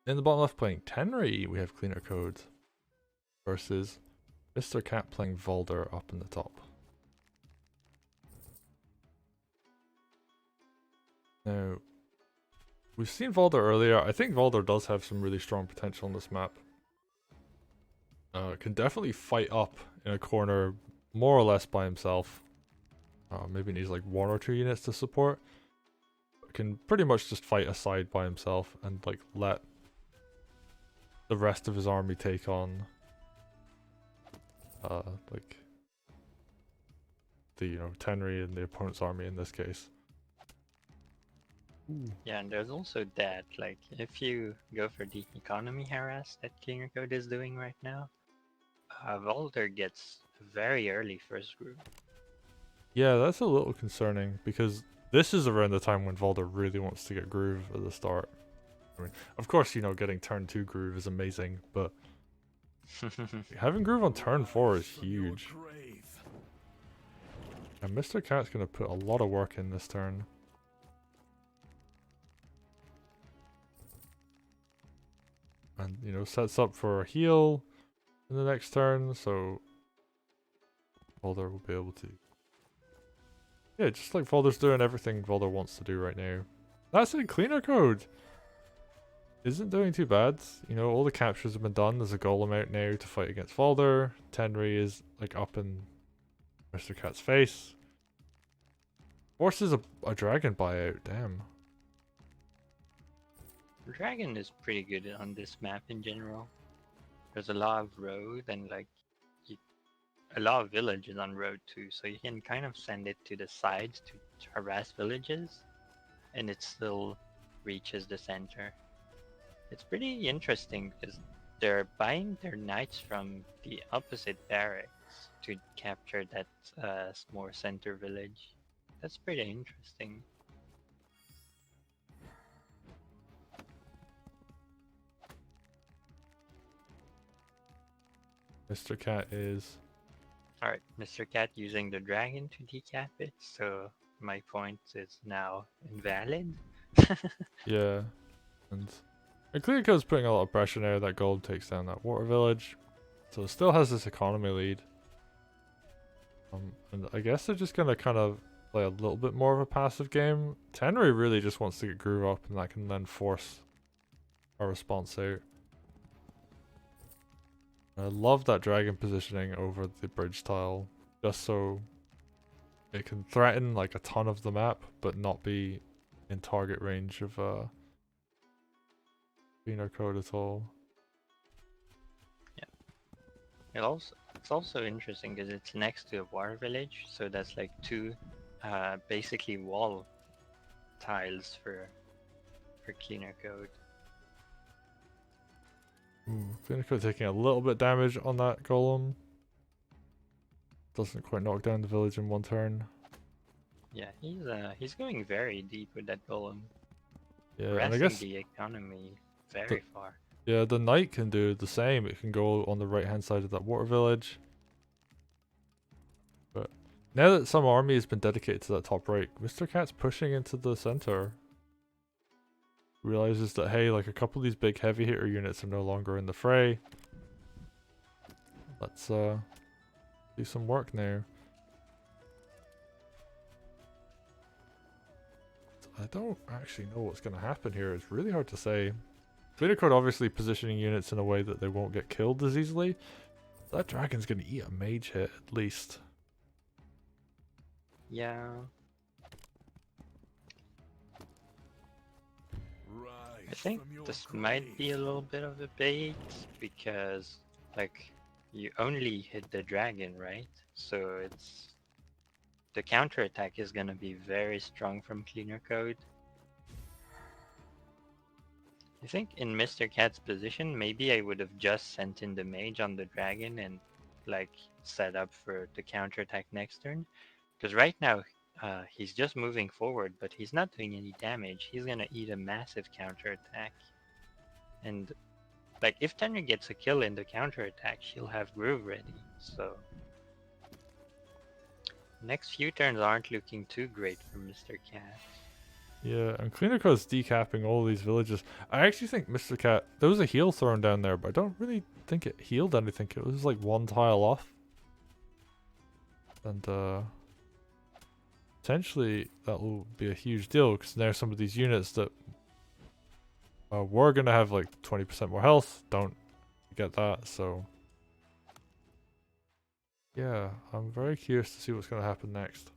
In the bottom left playing Tenri, we have CleanerCode versus Mr.Cat playing Valder up in the top. Now, we've seen Valder earlier. I think Valder does have some really strong potential on this map. Can definitely fight up in a corner more or less by himself. Maybe needs like 1 or 2 units to support. But can pretty much just fight aside by himself and like let the rest of his army take on like the Tenri and the opponent's army in this case. Ooh. Yeah, and there's also that, like, if you go for the economy harass that CleanerCode is doing right now, Valder gets very early first group. Yeah, that's a little concerning because this is around the time when Valder really wants to get Groove at the start. I mean, of course, getting turn 2 Groove is amazing, but having Groove on turn 4 is huge. And Mr. Cat's gonna put a lot of work in this turn. And, sets up for a heal in the next turn, so Valder will be able to. Yeah, just like Valder's doing everything Valder wants to do right now. That's it, CleanerCode! Isn't doing too bad. All the captures have been done. There's a golem out now to fight against Valder. Tenri is like up in Mr. Cat's face. Forces a dragon buyout, damn. Dragon is pretty good on this map in general. There's a lot of road and like a lot of villages on road too, so you can kind of send it to the sides to harass villages, and it still reaches the center. It's pretty interesting because they're buying their knights from the opposite barracks to capture that more center village. That's pretty interesting. Mr. Cat is... Alright, Mr. Cat using the dragon to decap it, so my point is now invalid. Yeah. And CleanerCode's putting a lot of pressure now. That gold takes down that water village. So it still has this economy lead. And I guess they're just gonna kind of play a little bit more of a passive game. Tenri really just wants to get Groove up, and that can then force a response out. I love that dragon positioning over the bridge tile, just so it can threaten like a ton of the map, but not be in target range of CleanerCode at all. Yeah, it's also interesting because it's next to a water village, so that's like two, basically wall tiles for CleanerCode. CleanerCode taking a little bit damage on that golem. Doesn't quite knock down the village in one turn. Yeah, he's going very deep with that golem. Yeah, and I Harassing guess the economy very far. yeah, the knight can do the same. It can go on the right hand side of that water village. But now that some army has been dedicated to that top right, Mr. Cat's pushing into the center. Realizes that, hey, like a couple of these big heavy hitter units are no longer in the fray. Let's do some work now. I don't actually know what's going to happen here. It's really hard to say. CleanerCode obviously positioning units in a way that they won't get killed as easily. That dragon's going to eat a mage hit at least. Yeah. I think this might be a little bit of a bait because, like, you only hit the dragon, right? So the counterattack is gonna be very strong from CleanerCode. I think in Mr. Cat's position, maybe I would have just sent in the mage on the dragon and like set up for the counterattack next turn. Because right now, he's just moving forward, but he's not doing any damage. He's gonna eat a massive counterattack. And like if Tenri gets a kill in the counterattack, she'll have Groove ready. So next few turns aren't looking too great for Mr. Cat. Yeah, and CleanerCode's decapping all these villages. I actually think Mr.Cat, there was a heal thrown down there, but I don't really think it healed anything. It was like one tile off. And potentially that will be a huge deal because now some of these units that were going to have like 20% more health don't get that, so yeah, I'm very curious to see what's going to happen next.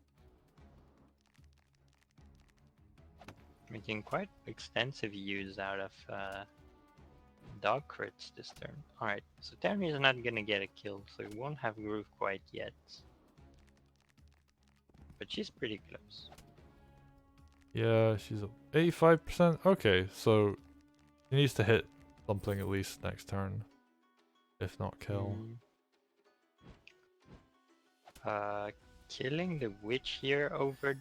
Making quite extensive use out of dog crits this turn. Alright, so Tenri is not gonna get a kill, so we won't have Groove quite yet. But she's pretty close. Yeah, she's at 85%. Okay, so he needs to hit something at least next turn, if not kill. Killing the witch here over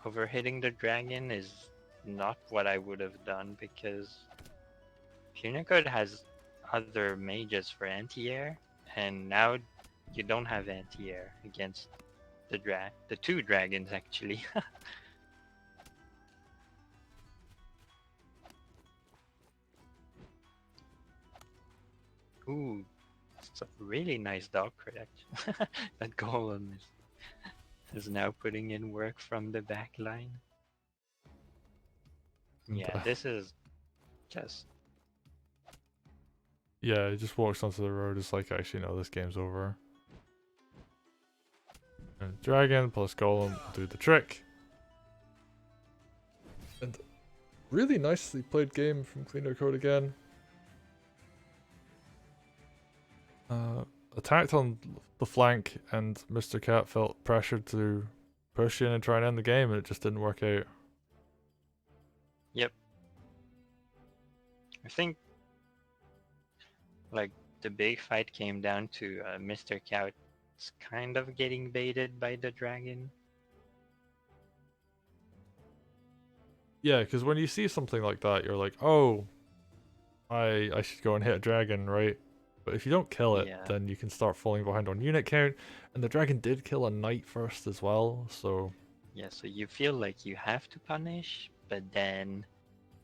over hitting the dragon is not what I would have done because CleanerCode has other mages for anti-air, and now you don't have anti-air against the two dragons actually. Ooh, it's a really nice dog crit actually. That golem is now putting in work from the back line. Yeah, this is just... Yeah, he just walks onto the road. It's like, actually, no, this game's over. And dragon plus golem do the trick. And really nicely played game from CleanerCode again. Attacked on the flank, and Mr.Cat felt pressured to push in and try and end the game, and it just didn't work out. Yep. I think like the big fight came down to Mr.Cat kind of getting baited by the dragon. Yeah, because when you see something like that, you're like, oh, I should go and hit a dragon, right? But if you don't kill it, then you can start falling behind on unit count. And the dragon did kill a knight first as well, so... Yeah, so you feel like you have to punish, but then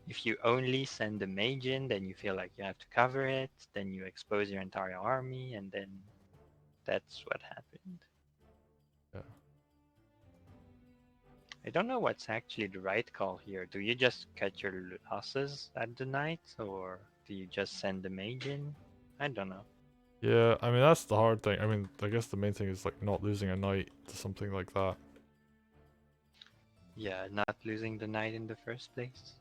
if you only send the mage in, then you feel like you have to cover it, then you expose your entire army, and then that's what happened. Yeah. I don't know what's actually the right call here. Do you just cut your losses at the knight, or do you just send the mage in? I don't know. Yeah, I mean, that's the hard thing. I mean, I guess the main thing is, like, not losing a knight to something like that. Yeah, not losing the knight in the first place.